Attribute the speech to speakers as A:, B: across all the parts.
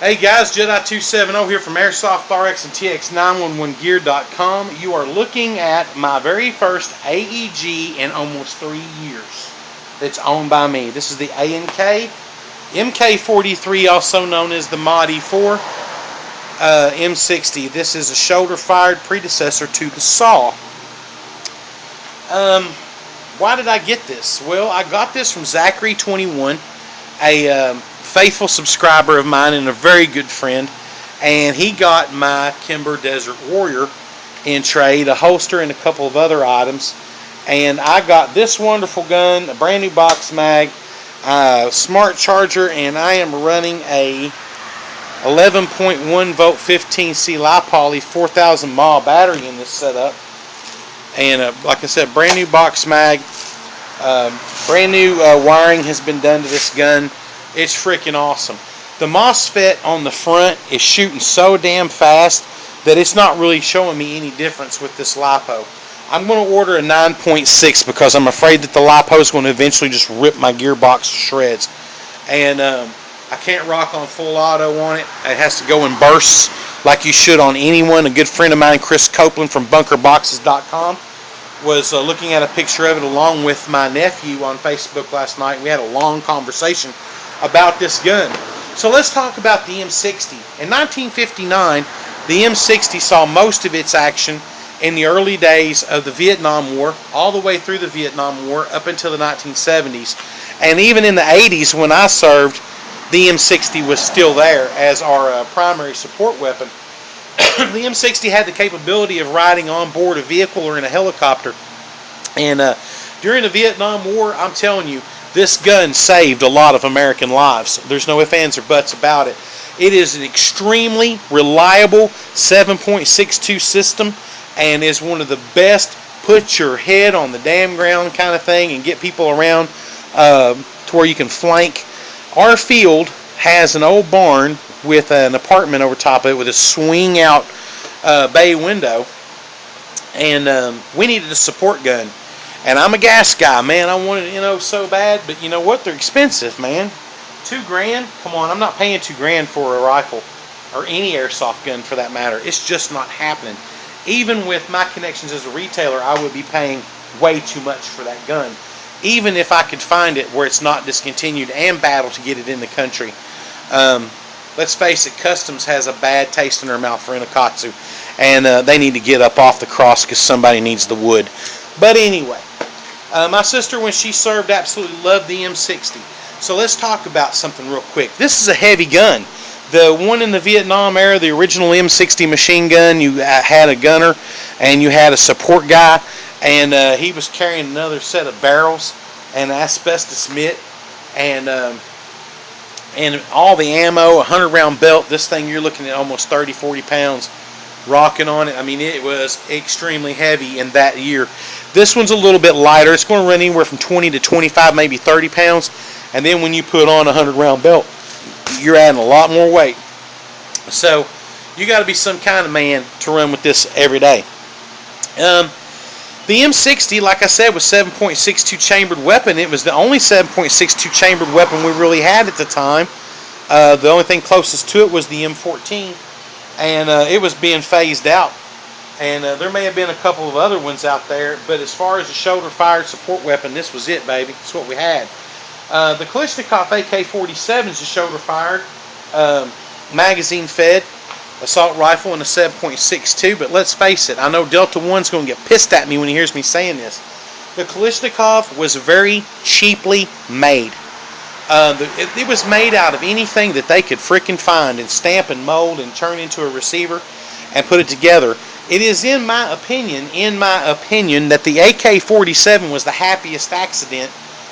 A: Hey guys, Jedi270 here from AirsoftRx and TX911Gear.com. You are looking at my very first AEG in almost 3 years that's owned by me. This is the MK43, also known as the Mod E4 M60. This is a shoulder-fired predecessor to the SAW. Why did I get this? Well, I got this from Zachary21, a faithful subscriber of mine and a very good friend, and he got my Kimber Desert Warrior in trade, a holster and a couple of other items, and I got this wonderful gun, a brand new box mag, smart charger, and I am running a 11.1 volt 15C LiPoly 4000 mAh battery in this setup, and like I said, brand new box mag, brand new wiring has been done to this gun. It's freaking awesome. The MOSFET on the front is shooting so damn fast that it's not really showing me any difference with this LiPo. I'm going to order a 9.6 because I'm afraid that the LiPo is going to eventually just rip my gearbox to shreds. And I can't rock on full auto on it. It has to go in bursts like you should on anyone. A good friend of mine, Chris Copeland from bunkerboxes.com, was looking at a picture of it along with my nephew on Facebook last night. We had a long conversation about this gun. So let's talk about the M60. In 1959, the M60 saw most of its action in the early days of the Vietnam War, all the way through the Vietnam War up until the 1970s. And even in the 80s when I served, the M60 was still there as our primary support weapon. The M60 had the capability of riding on board a vehicle or in a helicopter. And during the Vietnam War, I'm telling you, this gun saved a lot of American lives. There's no ifs, ands, or buts about it. It is an extremely reliable 7.62 system and is one of the best put your head on the damn ground kind of thing and get people around to where you can flank. Our field has an old barn with an apartment over top of it with a swing out bay window, and we needed a support gun. And I'm a gas guy, man. I wanted it, so bad. But you know what? They're expensive, man. $2,000? Come on, I'm not paying $2,000 for a rifle or any airsoft gun for that matter. It's just not happening. Even with my connections as a retailer, I would be paying way too much for that gun. Even if I could find it where it's not discontinued and battle to get it in the country. Let's face it, Customs has a bad taste in their mouth for Inokatsu. And they need to get up off the cross because somebody needs the wood. But anyway, my sister, when she served, absolutely loved the M60. So let's talk about something real quick. This is a heavy gun. The one in the Vietnam era, the original M60 machine gun, you had a gunner and you had a support guy, and he was carrying another set of barrels and asbestos mitt and all the ammo, 100-round belt. This thing, you're looking at almost 30, 40 pounds rocking on it. I mean, it was extremely heavy in that year. This one's a little bit lighter. It's going to run anywhere from 20 to 25, maybe 30 pounds. And then when you put on a 100-round belt, you're adding a lot more weight. So you got to be some kind of man to run with this every day. The M60, like I said, was 7.62 chambered weapon. It was the only 7.62 chambered weapon we really had at the time. The only thing closest to it was the M14. And it was being phased out. And there may have been a couple of other ones out there, but as far as a shoulder-fired support weapon, this was it, baby. That's what we had. The Kalashnikov AK-47 is a shoulder-fired, magazine-fed assault rifle and a 7.62, but let's face it, I know Delta One's going to get pissed at me when he hears me saying this. The Kalashnikov was very cheaply made. It was made out of anything that they could frickin' find and stamp and mold and turn into a receiver and put it together. It is in my opinion that the AK-47 was the happiest accident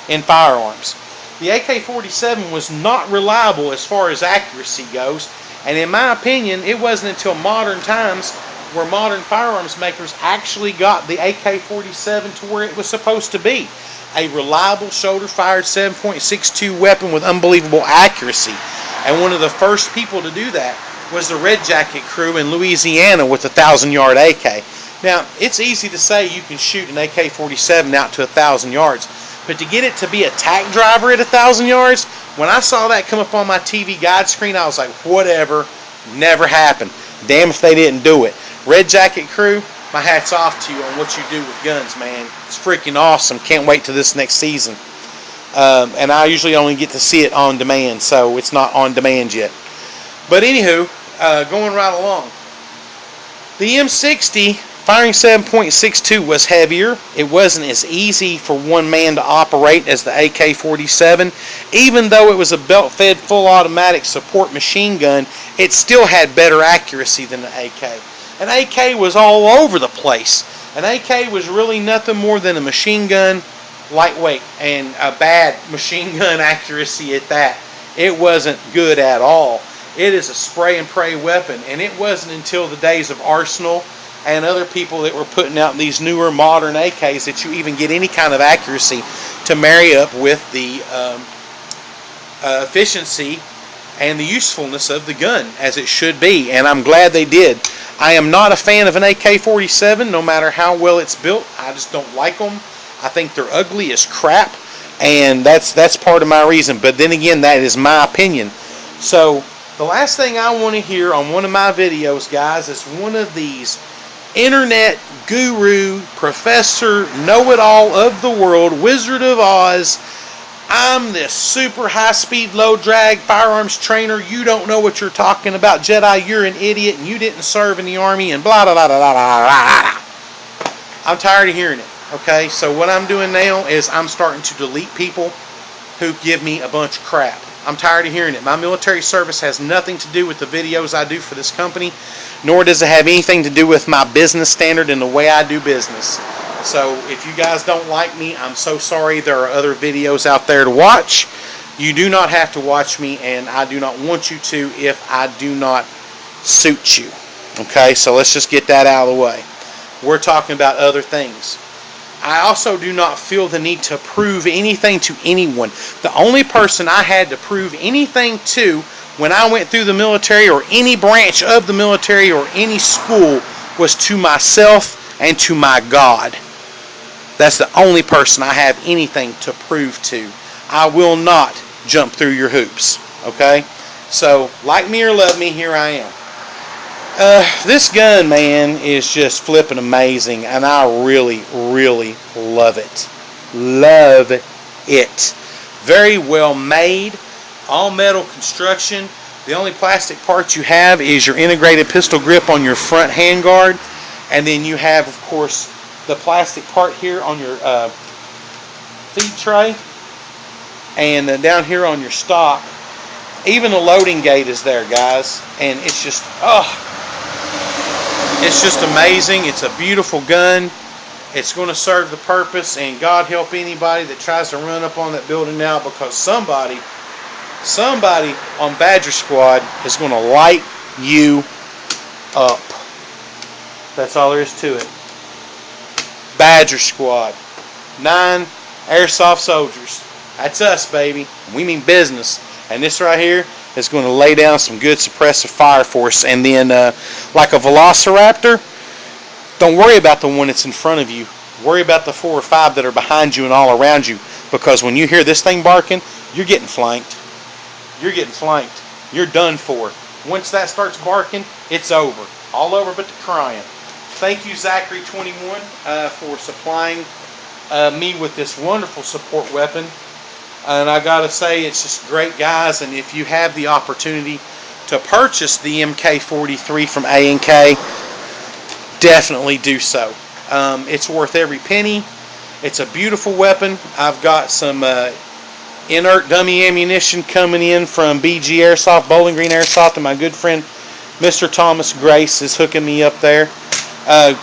A: in firearms. The AK-47 was not reliable as far as accuracy goes, and in my opinion, it wasn't until modern times where modern firearms makers actually got the AK-47 to where it was supposed to be. A reliable shoulder-fired 7.62 weapon with unbelievable accuracy. And one of the first people to do that was the Red Jacket crew in Louisiana with a 1,000-yard AK. Now, it's easy to say you can shoot an AK-47 out to 1,000 yards, but to get it to be a tack driver at 1,000 yards, When I saw that come up on my TV guide screen, I was like, whatever, never happened. Damn if they didn't do it. Red Jacket Crew, my hat's off to you on what you do with guns, man. It's freaking awesome. Can't wait till this next season. And I usually only get to see it on demand, so it's not on demand yet. But anywho, going right along. The M60 firing 7.62 was heavier. It wasn't as easy for one man to operate as the AK-47. Even though it was a belt-fed full automatic support machine gun, it still had better accuracy than the AK. An AK was all over the place. An AK was really nothing more than a machine gun, lightweight, and a bad machine gun accuracy at that. It wasn't good at all. It is a spray and pray weapon, and it wasn't until the days of Arsenal and other people that were putting out these newer modern AKs that you even get any kind of accuracy to marry up with the efficiency and the usefulness of the gun as it should be, and I'm glad they did. I am not a fan of an AK-47 no matter how well it's built. I just don't like them. I think they're ugly as crap, and that's part of my reason, but then again, that is my opinion. So the last thing I want to hear on one of my videos, guys, is one of these internet guru, professor, know-it-all of the world, Wizard of Oz. I'm this super high-speed, low-drag firearms trainer. You don't know what you're talking about. Jedi, you're an idiot, and you didn't serve in the Army, and blah, blah, blah, blah, blah, blah, blah. I'm tired of hearing it, okay? So what I'm doing now is I'm starting to delete people who give me a bunch of crap. I'm tired of hearing it. My military service has nothing to do with the videos I do for this company, nor does it have anything to do with my business standard and the way I do business. So if you guys don't like me, I'm so sorry. There are other videos out there to watch. You do not have to watch me, and I do not want you to if I do not suit you. Okay, so let's just get that out of the way. We're talking about other things. I also do not feel the need to prove anything to anyone. The only person I had to prove anything to when I went through the military or any branch of the military or any school was to myself and to my God. That's the only person I have anything to prove to. I will not jump through your hoops. Okay? So, like me or love me, here I am. This gun, man, is just flipping amazing, and I really, really love it. Love it. Very well made, all metal construction. The only plastic part you have is your integrated pistol grip on your front handguard, and then you have, of course, the plastic part here on your feed tray, and down here on your stock. Even the loading gate is there, guys, and it's just, it's just amazing. It's a beautiful gun. It's going to serve the purpose, and God help anybody that tries to run up on that building now, because somebody on Badger Squad is going to light you up. That's all there is to it. Badger Squad. 9 airsoft soldiers. That's us, baby. We mean business. And this right here is going to lay down some good suppressive fire force. And then, like a Velociraptor, don't worry about the one that's in front of you. Worry about the 4 or 5 that are behind you and all around you. Because when you hear this thing barking, you're getting flanked. You're getting flanked. You're done for. Once that starts barking, it's over. All over but the crying. Thank you, Zachary21, for supplying me with this wonderful support weapon. And I gotta say, it's just great, guys. And if you have the opportunity to purchase the MK43 from A&K, definitely do so. It's worth every penny. It's a beautiful weapon. I've got some inert dummy ammunition coming in from BG Airsoft, Bowling Green Airsoft, and my good friend Mr. Thomas Grace is hooking me up there.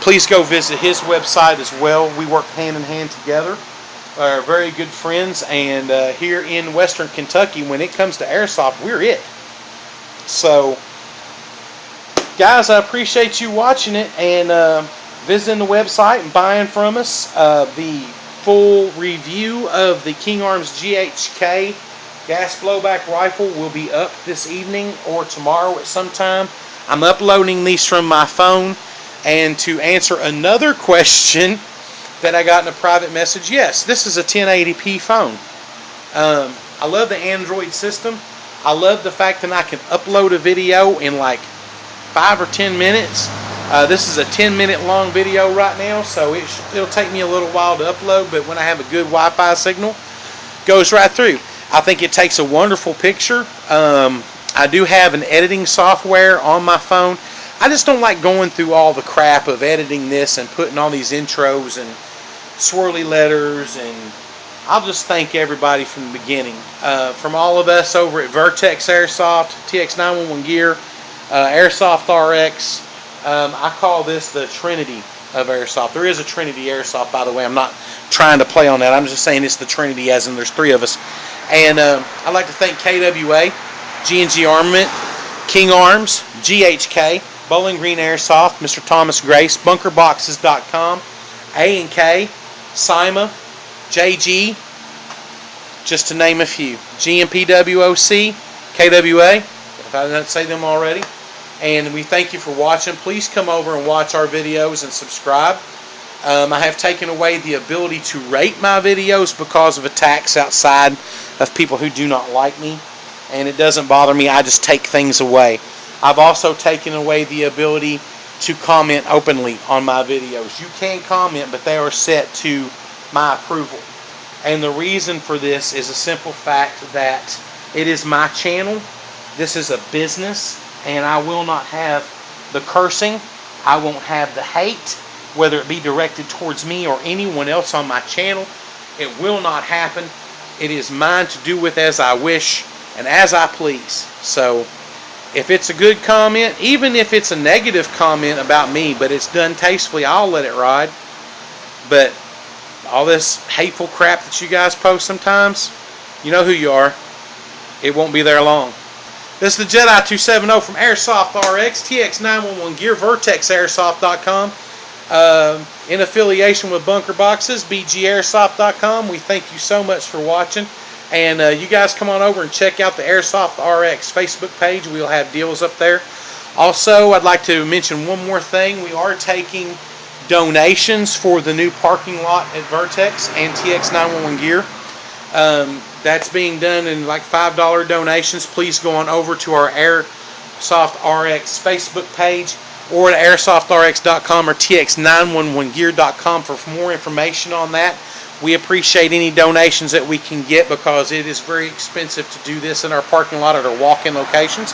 A: Please go visit his website as well. We work hand in hand together. Are very good friends, and here in Western Kentucky, when it comes to airsoft, we're it. So, guys, I appreciate you watching it and visiting the website and buying from us. The full review of the King Arms GHK gas blowback rifle will be up this evening or tomorrow at some time. I'm uploading these from my phone. And to answer another question that I got in a private message, yes, this is a 1080p phone. I love the Android system. I love the fact that I can upload a video in like 5 or 10 minutes. This is a 10-minute long video right now, so it'll take me a little while to upload, but when I have a good Wi-Fi signal, it goes right through. I think it takes a wonderful picture. I do have an editing software on my phone. I just don't like going through all the crap of editing this and putting all these intros and swirly letters, and I'll just thank everybody from the beginning. From all of us over at Vertex Airsoft, TX911 Gear, Airsoft RX, I call this the Trinity of Airsoft. There is a Trinity Airsoft, by the way. I'm not trying to play on that. I'm just saying it's the Trinity, as in there's 3 of us. And I'd like to thank KWA, G&G Armament, King Arms, GHK, Bowling Green Airsoft, Mr. Thomas Grace, BunkerBoxes.com, A&K, SIMA, JG, just to name a few. GMPWOC, KWA, if I didn't say them already. And we thank you for watching. Please come over and watch our videos and subscribe. I have taken away the ability to rate my videos because of attacks outside of people who do not like me. And it doesn't bother me. I just take things away. I've also taken away the ability to comment openly on my videos. You can comment, but they are set to my approval. And the reason for this is a simple fact that it is my channel. This is a business, and I will not have the cursing. I won't have the hate, whether it be directed towards me or anyone else on my channel. It will not happen. It is mine to do with as I wish and as I please. So if it's a good comment, even if it's a negative comment about me, but it's done tastefully, I'll let it ride. But all this hateful crap that you guys post sometimes, you know who you are. It won't be there long. This is the Jedi 270 from Airsoft RX, TX911 Gear, VertexAirsoft.com. In affiliation with Bunker Boxes, BGAirsoft.com. We thank you so much for watching. And you guys come on over and check out the Airsoft RX Facebook page. We'll have deals up there. Also, I'd like to mention one more thing. We are taking donations for the new parking lot at Vertex and TX911 Gear. That's being done in like $5 donations. Please go on over to our Airsoft RX Facebook page or at airsoftrx.com or tx911gear.com for more information on that. We appreciate any donations that we can get because it is very expensive to do this in our parking lot at our walk-in locations.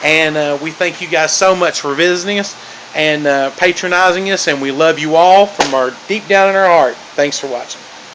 A: And we thank you guys so much for visiting us and patronizing us, and we love you all from our deep down in our heart. Thanks for watching.